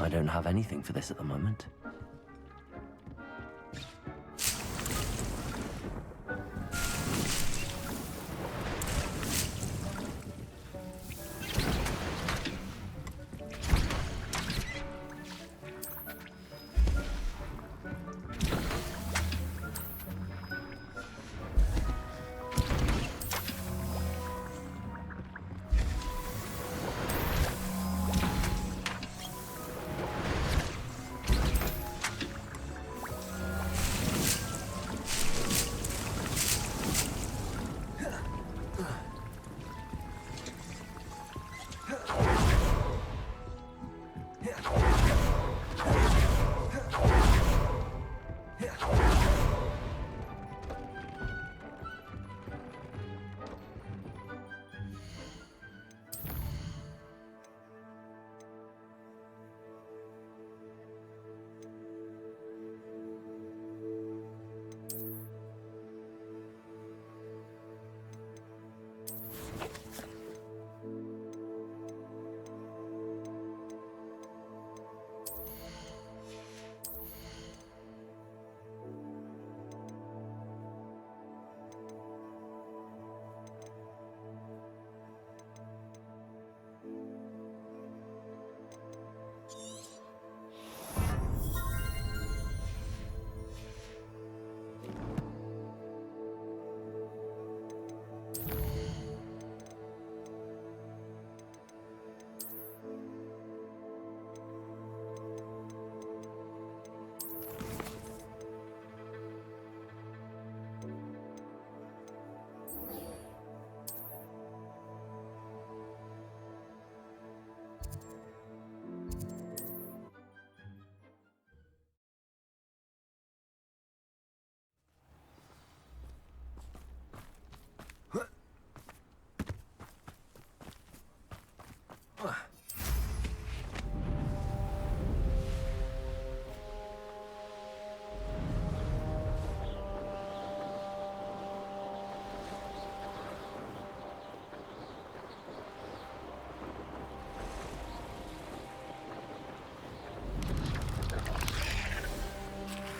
I don't have anything for this at the moment.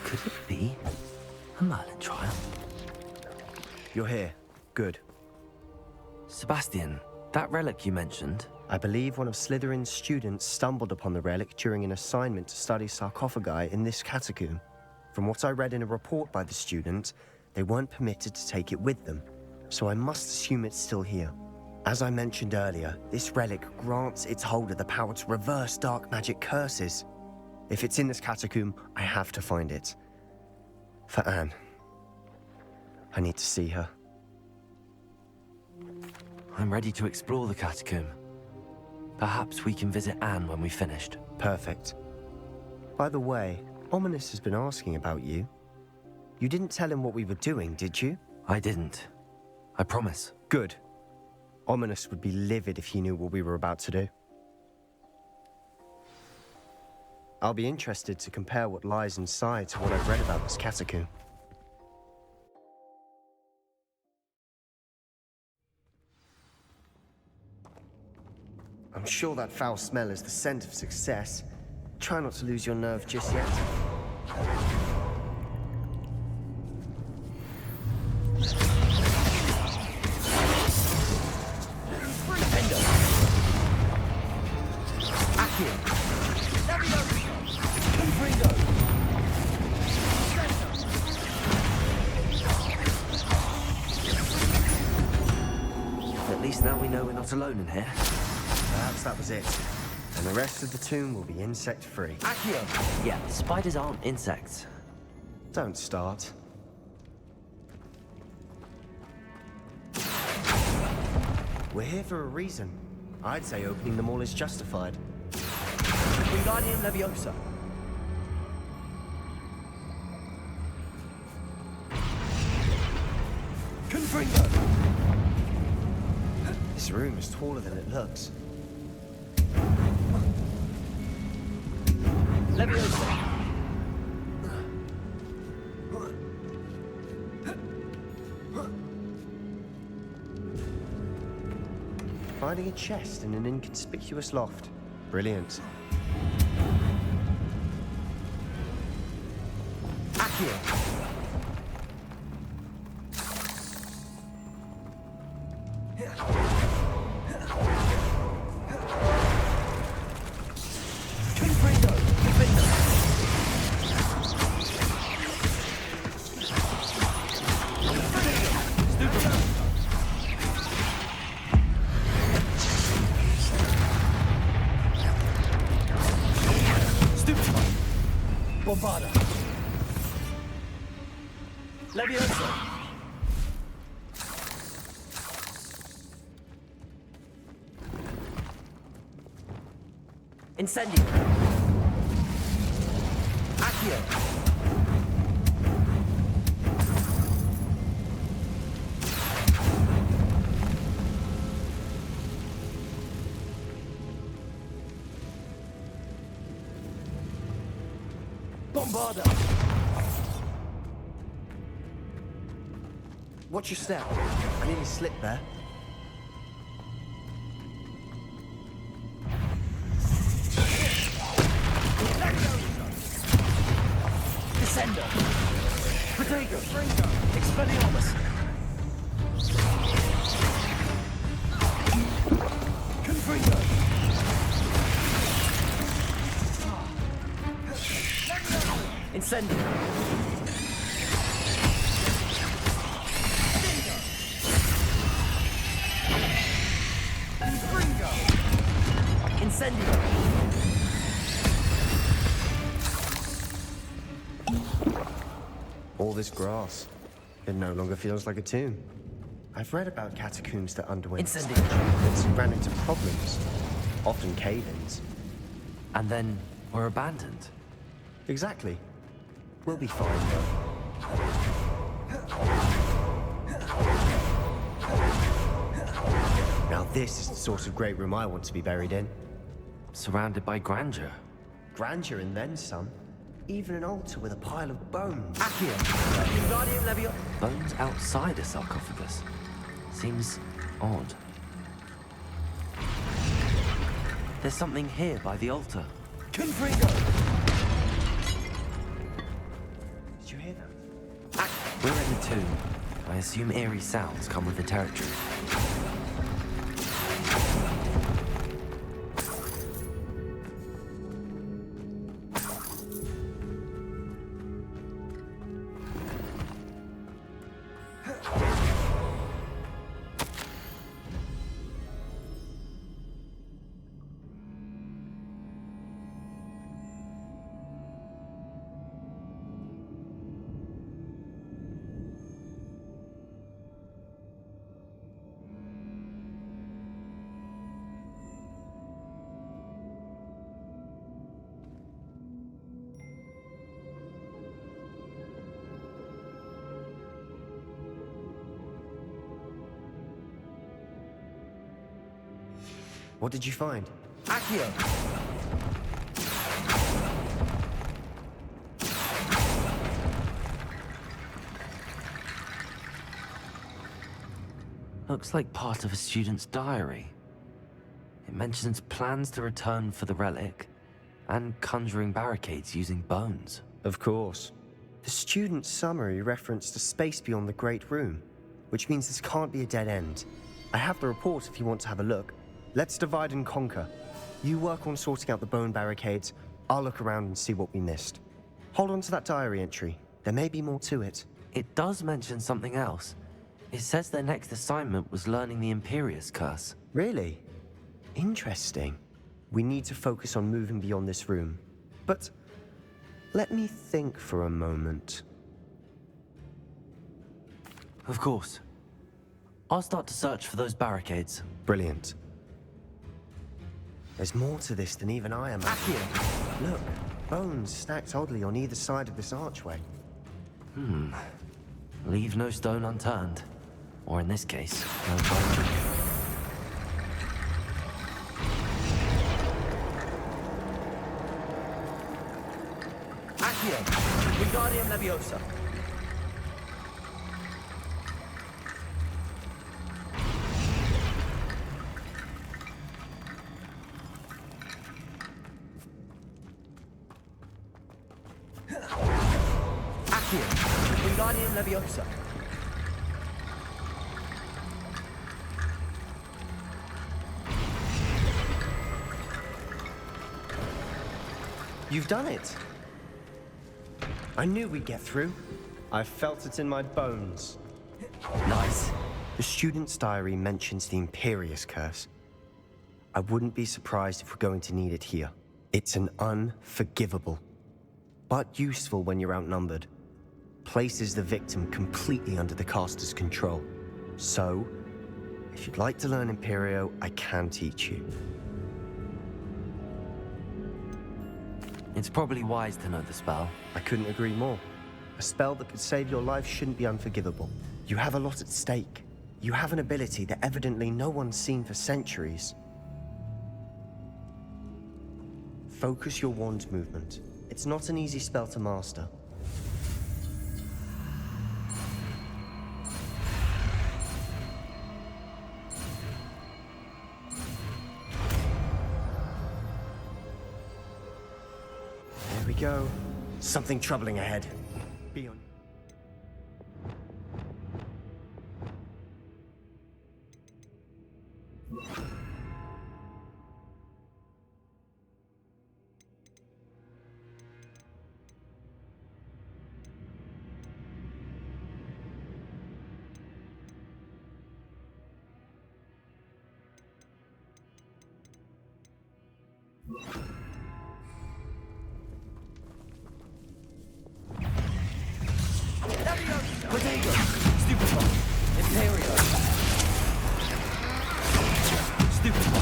Could it be a Merlin trial? You're here. Good. Sebastian, that relic you mentioned? I believe one of Slytherin's students stumbled upon the relic during an assignment to study sarcophagi in this catacomb. From what I read in a report by the student, they weren't permitted to take it with them, so I must assume it's still here. As I mentioned earlier, this relic grants its holder the power to reverse dark magic curses. If it's in this catacomb, I have to find it. For Anne. I need to see her. I'm ready to explore the catacomb. Perhaps we can visit Anne when we've finished. Perfect. By the way, Ominous has been asking about you. You didn't tell him what we were doing, did you? I didn't. I promise. Good. Ominous would be livid if he knew what we were about to do. I'll be interested to compare what lies inside to what I've read about this catacomb. I'm sure that foul smell is the scent of success. Try not to lose your nerve just yet. At least now we know we're not alone in here. Perhaps that was it. And the rest of the tomb will be insect-free. Accio! Yeah, spiders aren't insects. Don't start. We're here for a reason. I'd say opening them all is justified. Wingardium Leviosa. Confringo. This room is taller than it looks. Leviosa. Finding a chest in an inconspicuous loft. Brilliant. Accio. Confringo. Defender. Stupefy. Bombarda. Leviosa. Incendio. Accio. Bombarda. Watch your step. I nearly slipped there. Descender. Protego. Expelliarmus. Confringo. Incendio. Incendio. All this grass. It no longer feels like a tomb. I've read about catacombs that underwent Incendio. treatments and ran into problems. Often cave-ins. And then were abandoned. Exactly. We'll be fine, though. Now this is the sort of great room I want to be buried in. Surrounded by grandeur. Grandeur and then some. Even an altar with a pile of bones. Accio. Wingardium Leviosa. Bones outside a sarcophagus. Seems odd. There's something here by the altar. Confringo. Did you hear that? We're in the tomb. I assume eerie sounds come with the territory. What did you find? Accio. Looks like part of a student's diary. It mentions plans to return for the relic and conjuring barricades using bones. Of course. The student's summary referenced a space beyond the Great Room, which means this can't be a dead end. I have the report if you want to have a look. Let's divide and conquer. You work on sorting out the bone barricades. I'll look around and see what we missed. Hold on to that diary entry. There may be more to it. It does mention something else. It says their next assignment was learning the Imperius Curse. Really? Interesting. We need to focus on moving beyond this room. But let me think for a moment. Of course. I'll start to search for those barricades. Brilliant. There's more to this than even I imagined. Accio. Look, bones stacked oddly on either side of this archway. Leave no stone unturned. Or in this case, no bone. Accio. Wingardium Leviosa. Accio. Wingardium Leviosa. You've done it. I knew we'd get through. I felt it in my bones. Nice. The student's diary mentions the Imperious Curse. I wouldn't be surprised if we're going to need it here. It's an unforgivable, but useful when you're outnumbered. Places the victim completely under the caster's control. So, if you'd like to learn Imperio, I can teach you. It's probably wise to know the spell. I couldn't agree more. A spell that could save your life shouldn't be unforgivable. You have a lot at stake. You have an ability that evidently no one's seen for centuries. Focus your wand's movement. It's not an easy spell to master. There we go. Something troubling ahead. Be on. Protego. Stupefy. Imperio. Stupefy.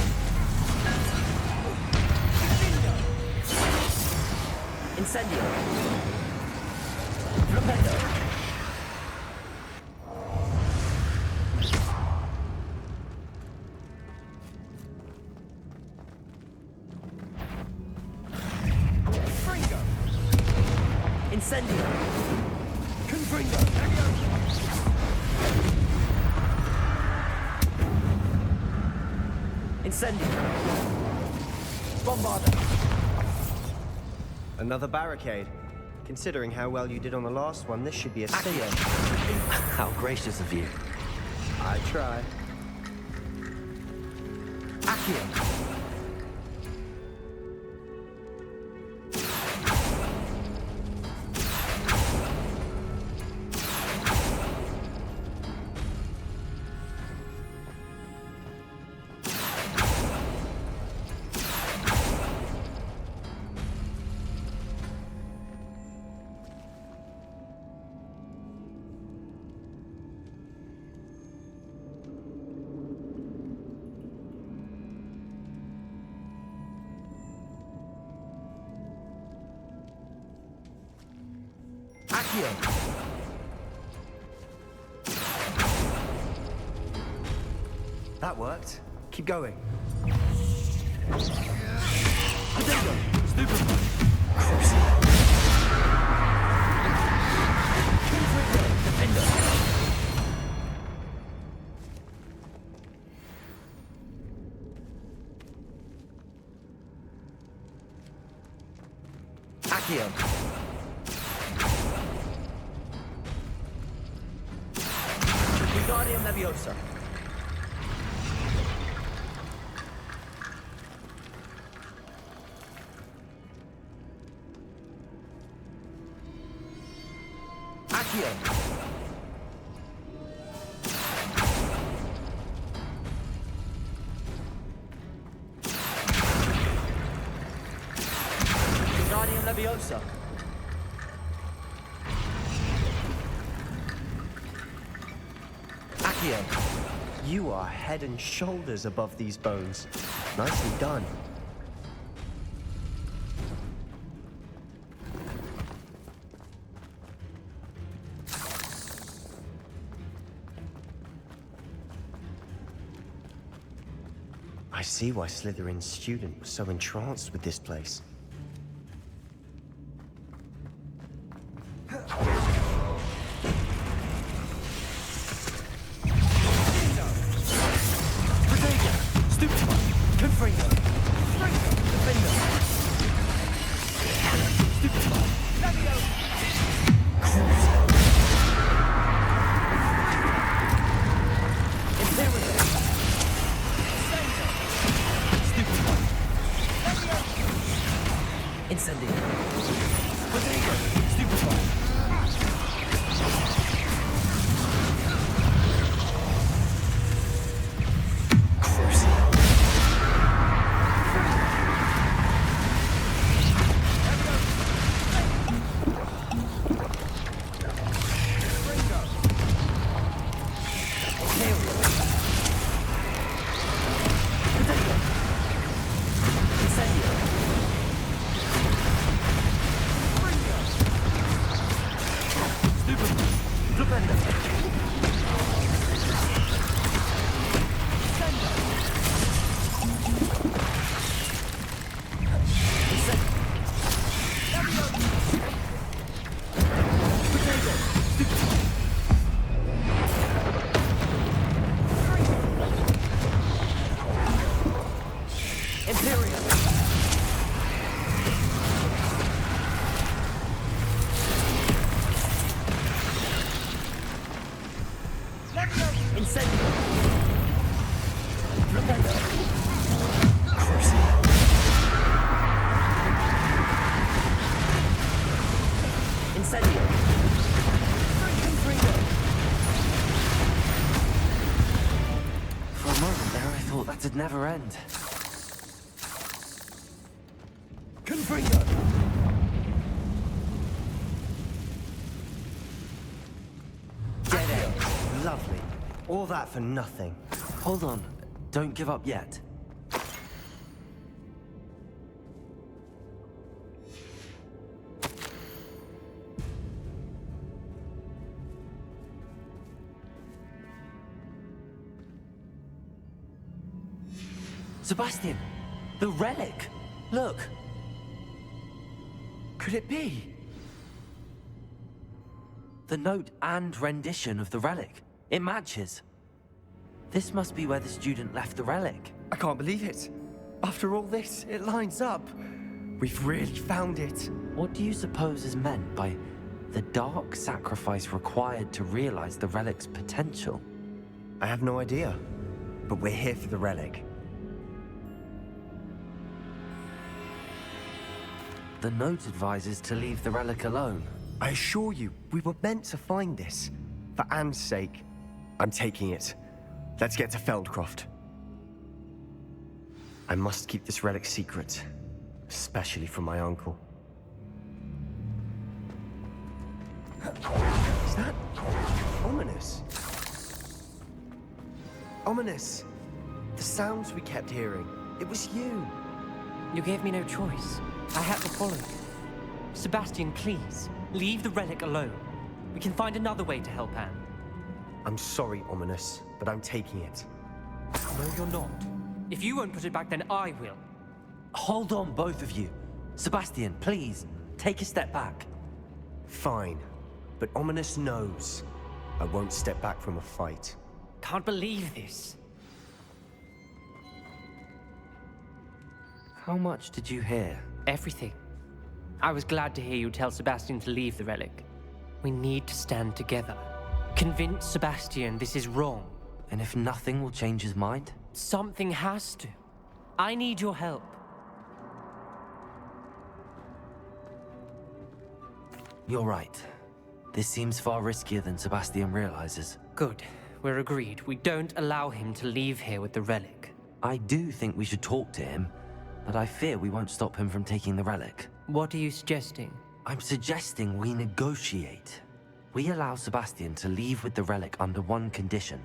Incendio. Flipendo. Fringo. Incendio. Confringo. Incendio. Bombarda. Another barricade. Considering how well you did on the last one, this should be a Accio. cinch. How gracious of you. I try. Accio. Accio. That worked. Keep going. Protego. Stupefy. Confringo. Defendo. Accio. Wingardium Leviosa. Accio. Wingardium Leviosa. Accio. You are head and shoulders above these bones. Nicely done. I see why Slytherin's student was so entranced with this place. Protego. Stupefy. Confringo. Fringo. Defendo. Stupefy. Leviosa. Stupefy. Flipendo. Sendo. Incendio. Potato. Stupefy. Imperial. Incendio. Flipendo. Crucible. Incendio. Confringo. For a moment there, I thought that'd never end. Confringo. Dead end. Lovely. All that for nothing. Hold on. Don't give up yet. Sebastian! The relic! Look! Could it be? The note and rendition of the relic. It matches. This must be where the student left the relic. I can't believe it. After all this, it lines up. We've really found it. What do you suppose is meant by the dark sacrifice required to realize the relic's potential? I have no idea. But we're here for the relic. The note advises to leave the relic alone. I assure you, we were meant to find this. For Anne's sake. I'm taking it. Let's get to Feldcroft. I must keep this relic secret. Especially from my uncle. Is that ominous? Ominous! The sounds we kept hearing. It was you. You gave me no choice. I had to follow you. Sebastian, please, leave the relic alone. We can find another way to help Anne. I'm sorry, Ominous, but I'm taking it. No, you're not. If you won't put it back, then I will. Hold on, both of you. Sebastian, please, take a step back. Fine, but Ominous knows. I won't step back from a fight. Can't believe this. How much did you hear? Everything. I was glad to hear you tell Sebastian to leave the relic. We need to stand together. Convince Sebastian this is wrong. And if nothing will change his mind? Something has to. I need your help. You're right. This seems far riskier than Sebastian realizes. Good. We're agreed. We don't allow him to leave here with the relic. I do think we should talk to him, but I fear we won't stop him from taking the relic. What are you suggesting? I'm suggesting we negotiate. We allow Sebastian to leave with the relic under one condition.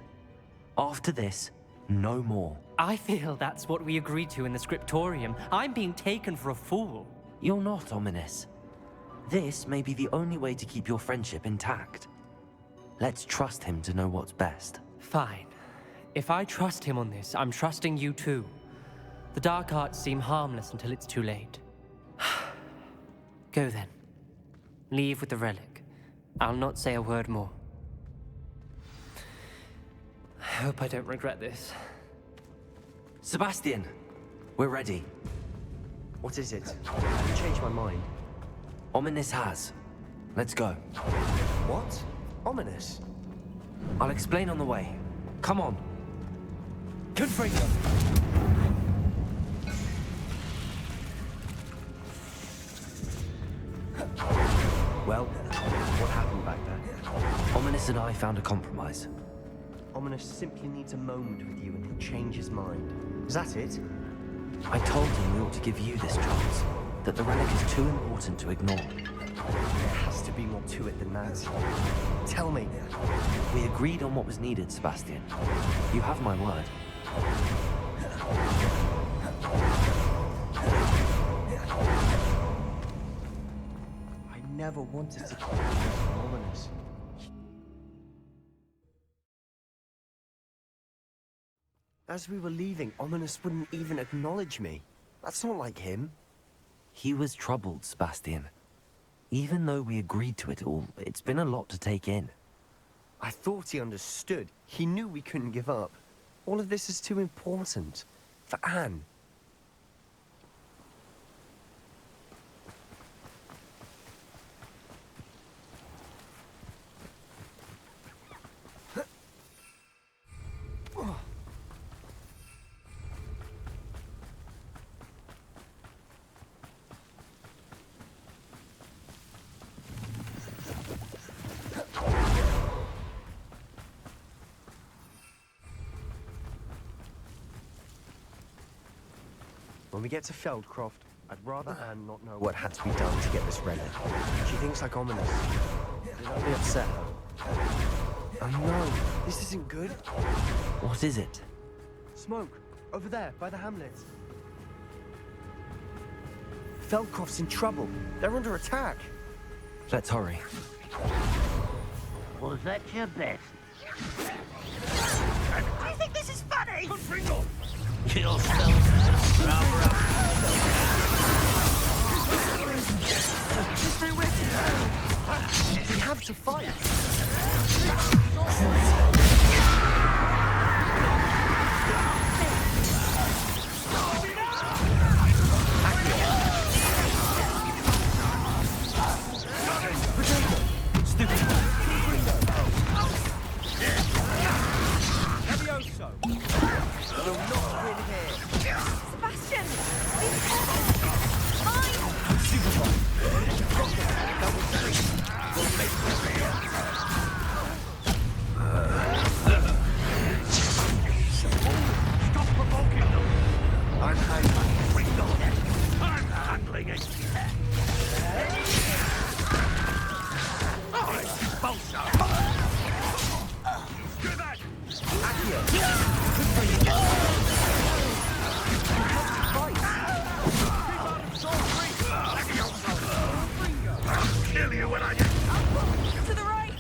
After this, no more. I feel that's what we agreed to in the scriptorium. I'm being taken for a fool. You're not, Ominous. This may be the only way to keep your friendship intact. Let's trust him to know what's best. Fine. If I trust him on this, I'm trusting you too. The dark arts seem harmless until it's too late. Go then. Leave with the relic. I'll not say a word more. I hope I don't regret this. Sebastian, we're ready. What is it? You changed my mind. Ominous has. Let's go. What? Ominous? I'll explain on the way. Come on. Confringo. Well, what happened back there? Ominous and I found a compromise. Ominous simply needs a moment with you and he'll change his mind. Is that it? I told him we ought to give you this chance, that the relic is too important to ignore. There has to be more to it than that. Tell me. We agreed on what was needed, Sebastian. You have my word. I never wanted to kill Ominous. As we were leaving, Ominous wouldn't even acknowledge me. That's not like him. He was troubled, Sebastian. Even though we agreed to it all, it's been a lot to take in. I thought he understood. He knew we couldn't give up. All of this is too important. For Anne. When we get to Feldcroft, I'd rather Anne not know what had to be done to get this relic. She thinks like Ominous. Did I be upset her? Oh no, this isn't good. What is it? Smoke, over there, by the hamlet. Feldcroft's in trouble. They're under attack. Let's hurry. Was that your best? I think this is funny! Confringo! We have to fight. Sebastian! Mine! Stop provoking them! I'm handling it. Do that! I'll kill you when I get... To the right!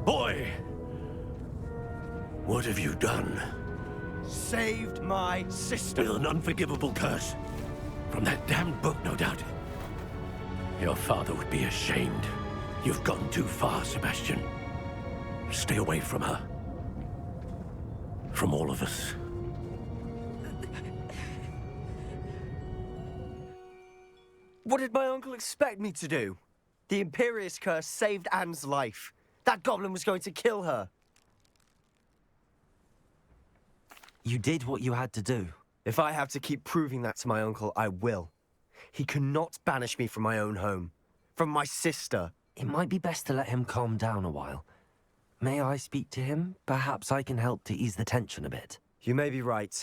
Boy! What have you done? Saved my sister. With an unforgivable curse. From that damned book, no doubt. Your father would be ashamed. You've gone too far, Sebastian. Stay away from her. From all of us. What did my uncle expect me to do? The Imperious curse saved Anne's life. That goblin was going to kill her. You did what you had to do. If I have to keep proving that to my uncle, I will. He cannot banish me from my own home. From my sister. It might be best to let him calm down a while. May I speak to him? Perhaps I can help to ease the tension a bit. You may be right.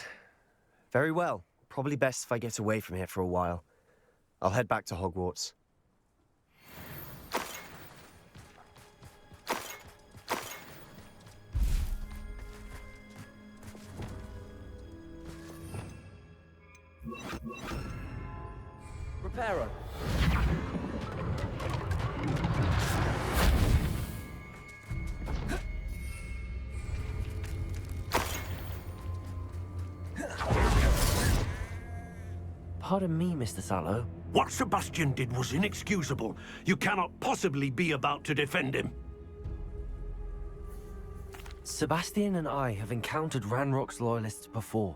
Very well. Probably best if I get away from here for a while. I'll head back to Hogwarts. Reparo. Pardon me, Mr. Sallow. What Sebastian did was inexcusable. You cannot possibly be about to defend him. Sebastian and I have encountered Ranrock's loyalists before.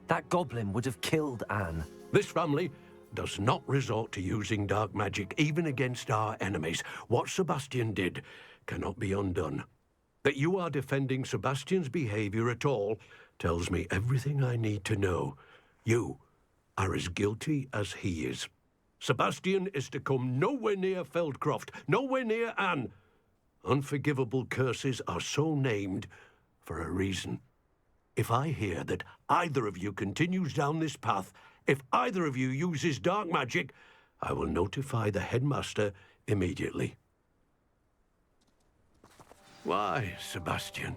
That goblin would have killed Anne. This family does not resort to using dark magic even against our enemies. What Sebastian did cannot be undone. That you are defending Sebastian's behavior at all tells me everything I need to know. You are as guilty as he is. Sebastian is to come nowhere near Feldcroft, nowhere near Anne. Unforgivable curses are so named for a reason. If I hear that either of you continues down this path, if either of you uses dark magic, I will notify the headmaster immediately. Why, Sebastian?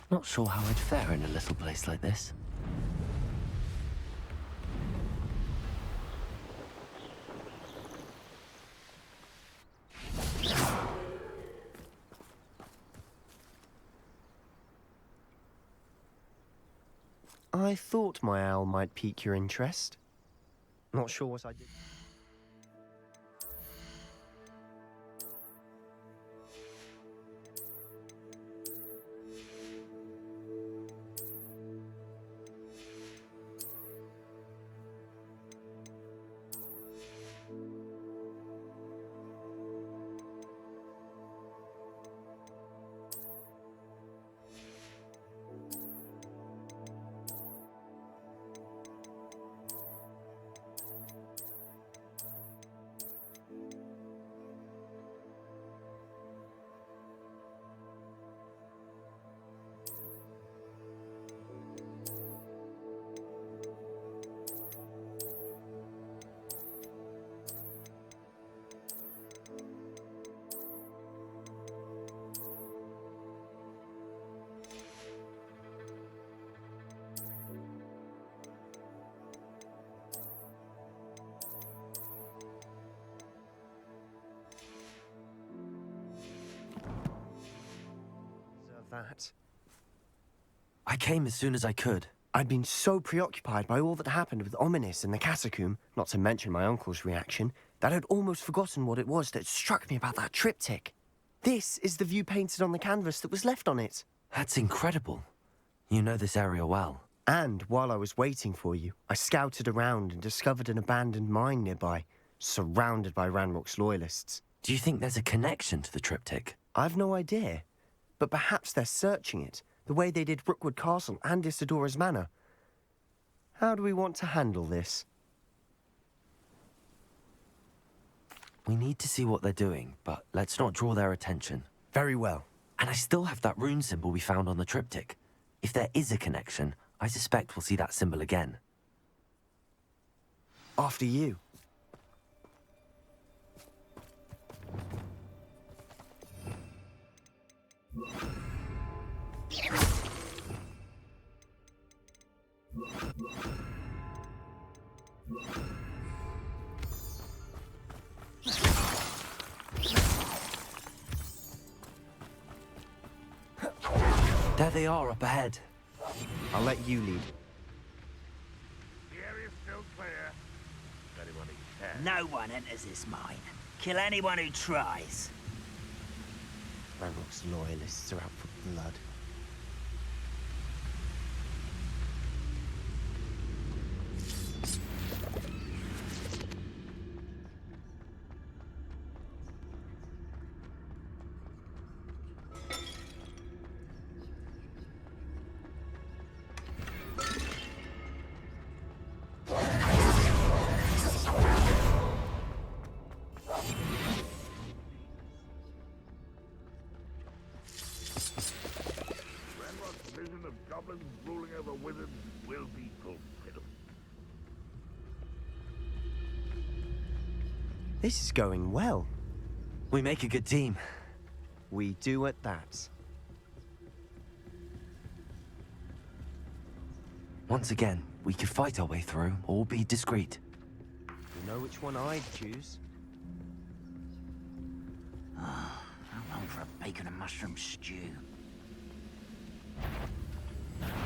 Not sure how I'd fare in a little place like this. I thought my owl might pique your interest. Not sure what I did. That. I came as soon as I could. I'd been so preoccupied by all that happened with Ominis in the catacomb, not to mention my uncle's reaction, that I'd almost forgotten what it was that struck me about that triptych. This is the view painted on the canvas that was left on it. That's incredible. You know this area well. And while I was waiting for you, I scouted around and discovered an abandoned mine nearby, surrounded by Ranrock's loyalists. Do you think there's a connection to the triptych? I've no idea, but perhaps they're searching it, the way they did Rookwood Castle and Isidora's Manor. How do we want to handle this? We need to see what they're doing, but let's not draw their attention. Very well. And I still have that rune symbol we found on the triptych. If there is a connection, I suspect we'll see that symbol again. After you. There they are up ahead. I'll let you lead. The area's still clear. Anyone who cares. No one enters this mine. Kill anyone who tries. Ranrock's loyalists are out for blood. Goblins ruling over wizards will be fulfilled. This is going well. We make a good team. We do at that. Once again, we could fight our way through or be discreet. You know which one I'd choose? How long for a bacon and mushroom stew?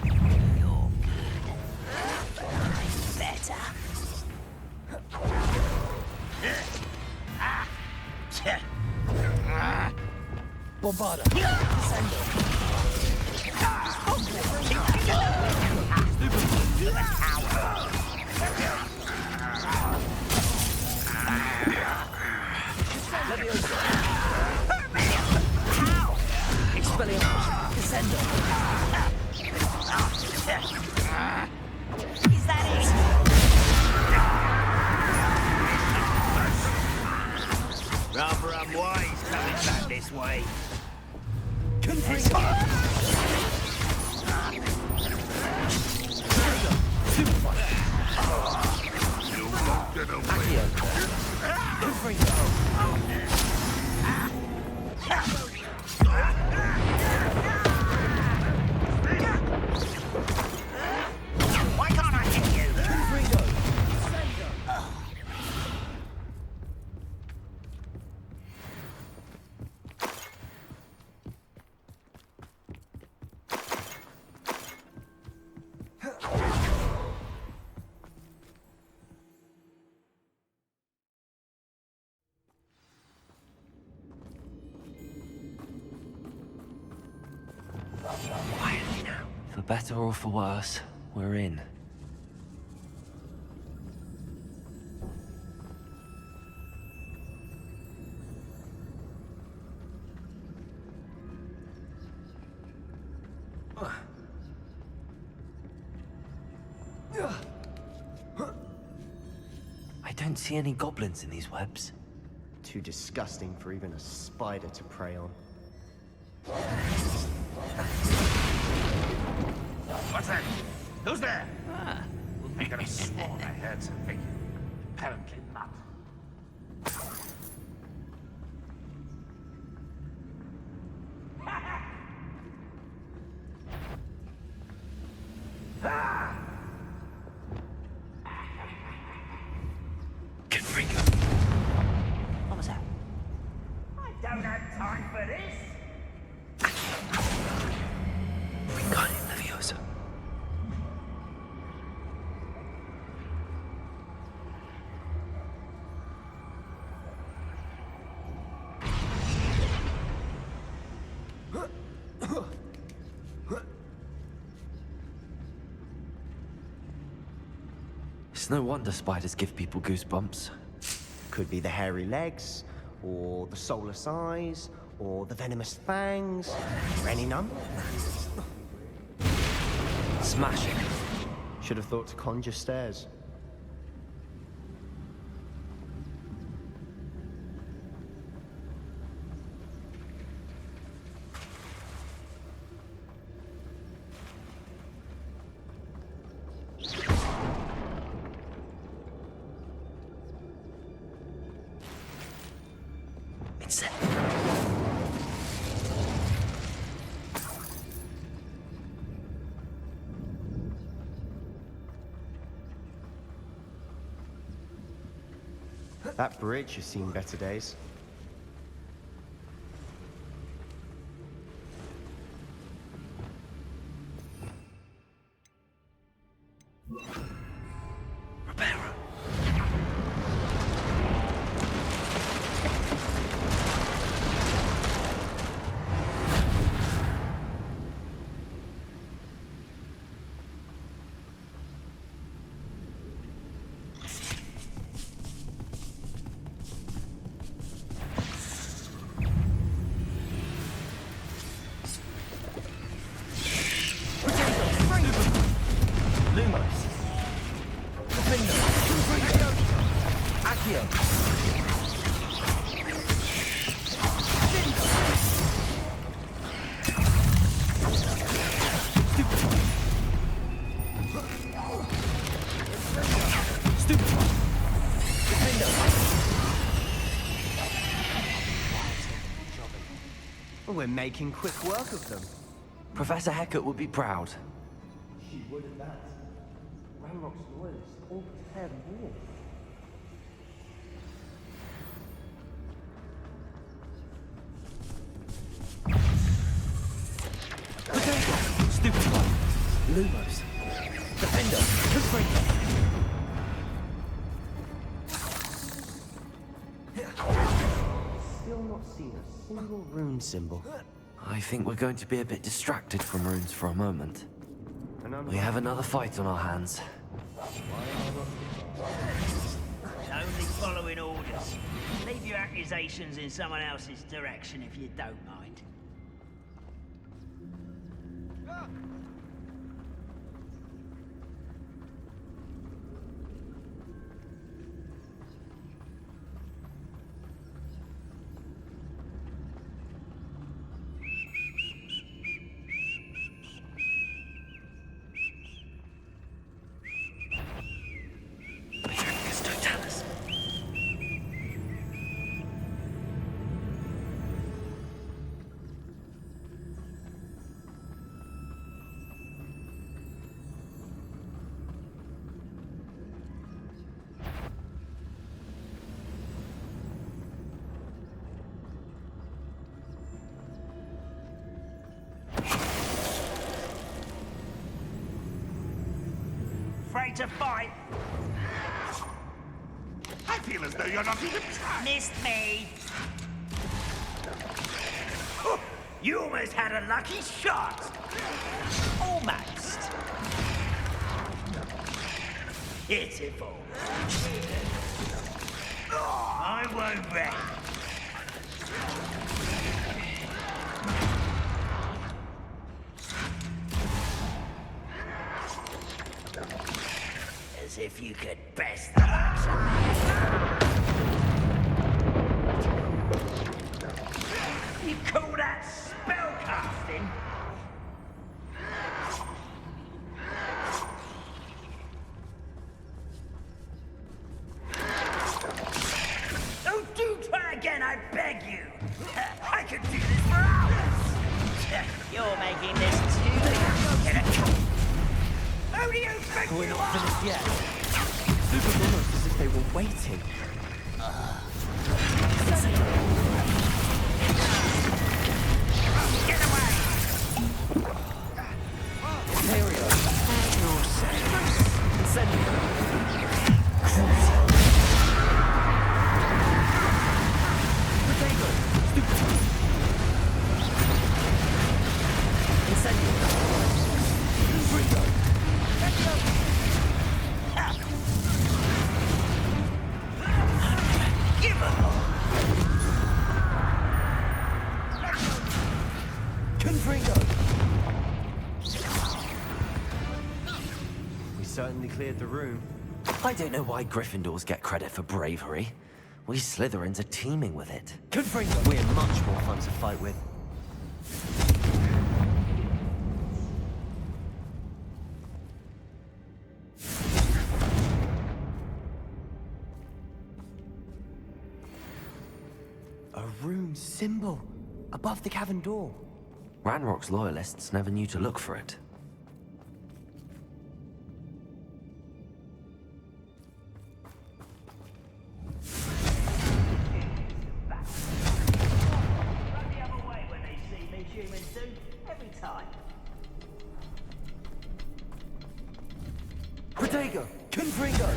You're good. I'm better. Bombarda. Expelliarmus. Descendo. Is that it? Rather unwise coming back this way. Quietly now. For better or for worse, we're in. I don't see any goblins in these webs. Too disgusting for even a spider to prey on. What's that? Who's there? I could have sworn I heard something. Apparently not. Get free. What was that? I don't have time for this. We got him, Leviosa. It's no wonder spiders give people goosebumps. Could be the hairy legs, or the soulless eyes, or the venomous fangs, or any number. Smashing. Should have thought to conjure stairs. It's set. That bridge has seen better days. Reparo. Lumos. Defender. Accio. Stupefy. Defender. We're making quick work of them. Professor Hecat would be proud. She would at that. Ramrock's loyalists all prepared war. Potato. Stupefy. Lumos. Defender. Confringo. Still not seen a single rune symbol. I think we're going to be a bit distracted from runes for a moment. We have another fight on our hands. It's only following orders. Leave your accusations in someone else's direction if you don't mind. Patricus Totalis. Afraid to fight? I feel as though you're not even trying. Missed me. You almost had a lucky shot! Almost. Pitiful. I won't wait. As if you could best the You call that spellcasting? Oh, do try again, I beg you. I could do this for hours. You're making this too difficult. Who do you think We're you not are? finished yet. It was almost as if they were waiting. Get away! Ontario. Incendio. Potato. Stupid. Incendio. Freedom. Give up! Confringo. We certainly cleared the room. I don't know why Gryffindors get credit for bravery. We Slytherins are teeming with it. Confringo. We're much more fun to fight with. A rune symbol above the cavern door. Ranrock's loyalists never knew to look for it. Run the other way when they see me, humans do. Every time. Protego. Confringo.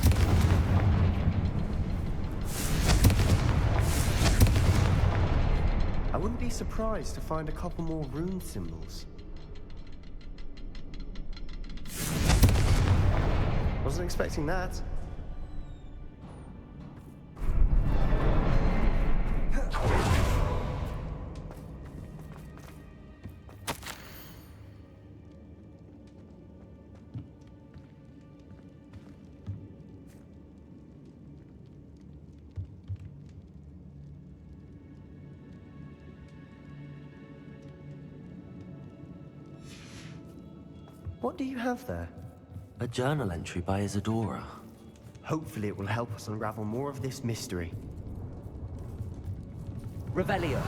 I wouldn't be surprised to find a couple more rune symbols. Wasn't expecting that. What do you have there? A journal entry by Isadora. Hopefully it will help us unravel more of this mystery. Revelio.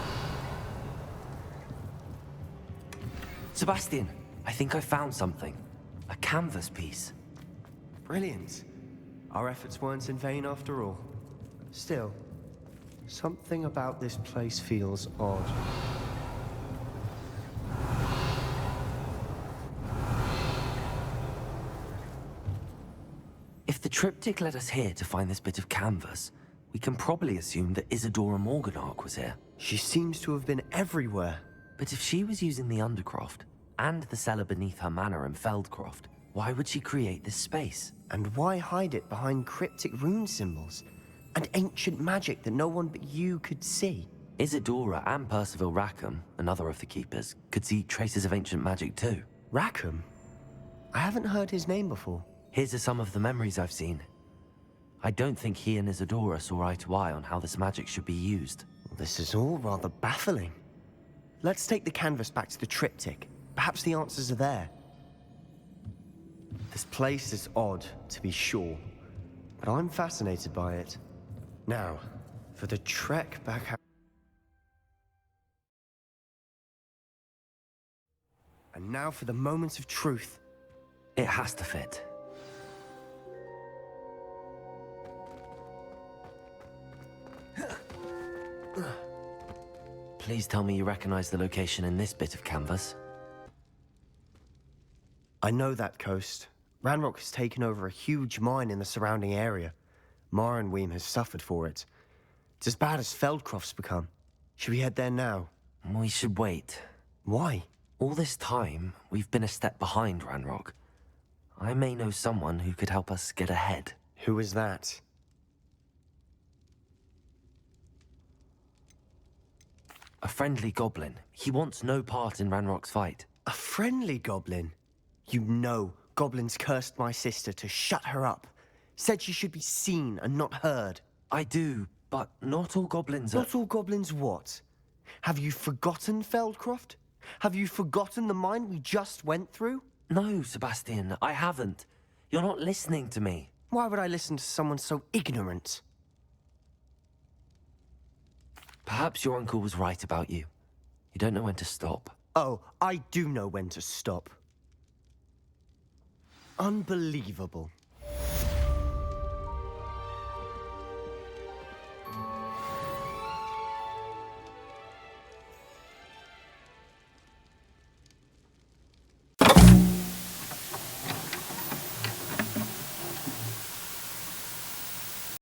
Sebastian, I think I found something. A canvas piece. Brilliant. Our efforts weren't in vain after all. Still, something about this place feels odd. If the triptych led us here to find this bit of canvas, we can probably assume that Isadora Morganach was here. She seems to have been everywhere. But if she was using the Undercroft, and the cellar beneath her manor in Feldcroft, why would she create this space? And why hide it behind cryptic rune symbols? And ancient magic that no one but you could see? Isadora and Percival Rackham, another of the Keepers, could see traces of ancient magic too. Rackham? I haven't heard his name before. Here's are some of the memories I've seen. I don't think he and Isadora saw eye to eye on how this magic should be used. This is all rather baffling. Let's take the canvas back to the triptych. Perhaps the answers are there. This place is odd, to be sure, but I'm fascinated by it. Now, for the trek back out. And now for the moment of truth. It has to fit. Please tell me you recognize the location in this bit of canvas. I know that coast. Ranrock has taken over a huge mine in the surrounding area. Marrenweem has suffered for it. It's as bad as Feldcroft's become. Should we head there now? We should wait. Why? All this time, we've been a step behind Ranrock. I may know someone who could help us get ahead. Who is that? A friendly goblin. He wants no part in Ranrock's fight. A friendly goblin? You know, goblins cursed my sister to shut her up. Said she should be seen and not heard. I do, but not all goblins are... Not all goblins what? Have you forgotten Feldcroft? Have you forgotten the mine we just went through? No, Sebastian, I haven't. You're not listening to me. Why would I listen to someone so ignorant? Perhaps your uncle was right about you. You don't know when to stop. Oh, I do know when to stop. Unbelievable.